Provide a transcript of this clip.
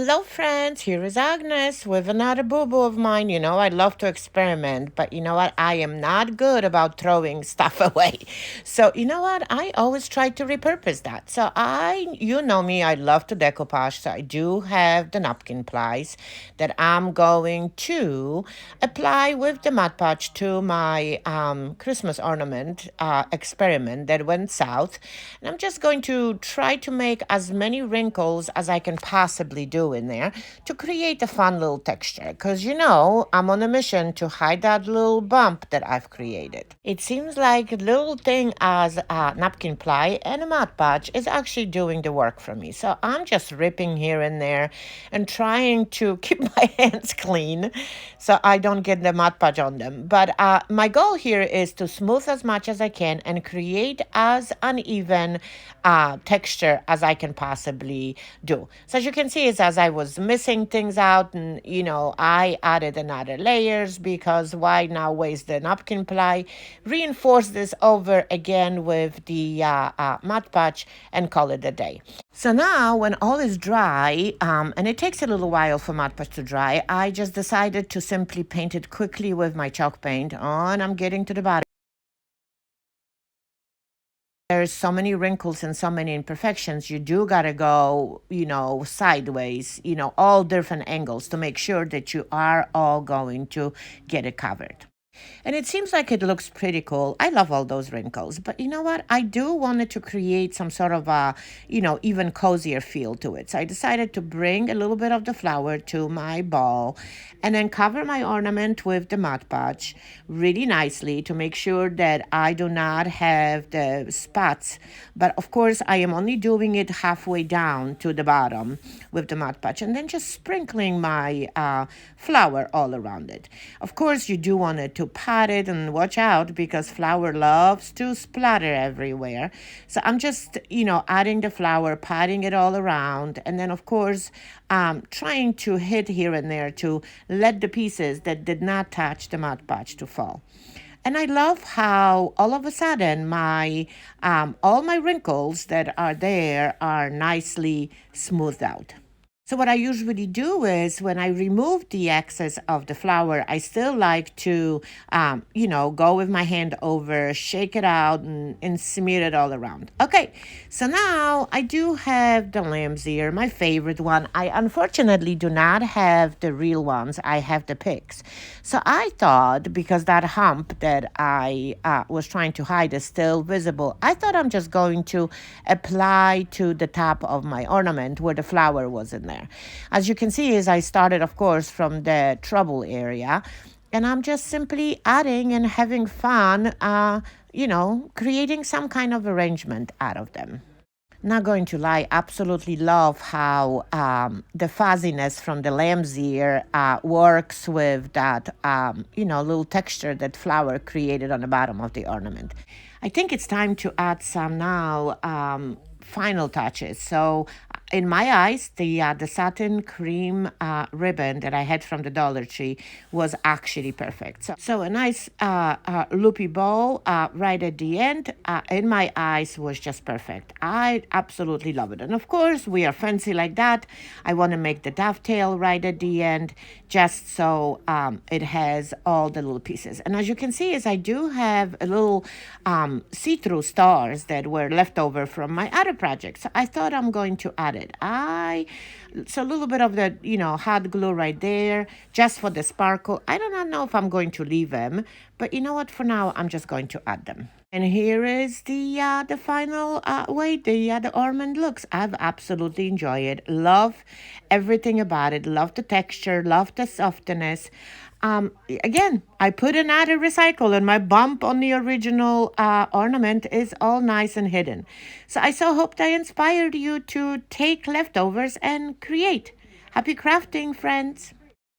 Hello, friends. Here is Agnes with another boo boo of mine. I love to experiment, but you know what? I am not good about throwing stuff away. So, you know what? I always try to repurpose that. You know me, I love to decoupage. So, I do have the napkin plies that I'm going to apply with the Mod Podge to my Christmas ornament experiment that went south. And I'm just going to try to make as many wrinkles as I can possibly do in there to create a fun little texture. Because, I'm on a mission to hide that little bump that I've created. It seems like a little thing as a napkin ply and a Mod Podge is actually doing the work for me. So I'm just ripping here and there and trying to keep my hands clean so I don't get the Mod Podge on them. But my goal here is to smooth as much as I can and create as uneven texture as I can possibly do. So as you can see, it's as I was missing things out, and I added another layers because why now waste the napkin ply? Reinforce this over again with the Mod Podge and call it a day. So now when all is dry, and it takes a little while for Mod Podge to dry, I just decided to simply paint it quickly with my chalk paint. And I'm getting to the bottom. There's so many wrinkles and so many imperfections. You do gotta go, sideways, all different angles to make sure that you are all going to get it covered. And it seems like it looks pretty cool. I love all those wrinkles. But you know what? I do want it to create some sort of a, even cozier feel to it. So I decided to bring a little bit of the flower to my ball and then cover my ornament with the Mod Podge really nicely to make sure that I do not have the spots. But of course, I am only doing it halfway down to the bottom with the Mod Podge and then just sprinkling my flower all around it. Of course, you do want it to pat it and watch out because flour loves to splatter everywhere. So I'm just, adding the flour, patting it all around, and then of course trying to hit here and there to let the pieces that did not touch the Mod Podge to fall. And I love how all of a sudden my all my wrinkles that are there are nicely smoothed out. So what I usually do is when I remove the excess of the flour, I still like to, go with my hand over, shake it out, and smear it all around. Okay, so now I do have the lamb's ear, my favorite one. I unfortunately do not have the real ones. I have the pigs. So I thought because that hump that I was trying to hide is still visible, I thought I'm just going to apply to the top of my ornament where the flower was in there. As you can see, is I started, of course, from the trouble area, and I'm just simply adding and having fun, creating some kind of arrangement out of them. Not going to lie, absolutely love how the fuzziness from the lamb's ear works with that, little texture that flower created on the bottom of the ornament. I think it's time to add some now final touches. So in my eyes, the satin cream ribbon that I had from the Dollar Tree was actually perfect. So a nice loopy bow right at the end in my eyes was just perfect. I absolutely love it. And of course, we are fancy like that. I want to make the dovetail right at the end just so it has all the little pieces. And as you can see, is I do have a little see-through stars that were left over from my other project. So I thought I'm going to add it. So a little bit of the, hot glue right there, just for the sparkle. I do not know if I'm going to leave them, but you know what? For now, I'm just going to add them. And here is the final way the ornament looks. I've absolutely enjoyed it. Love everything about it. Love the texture. Love the softness. Again, I put another recycle and my bump on the original ornament is all nice and hidden. So I so hope I inspired you to take leftovers and create. Happy crafting, friends.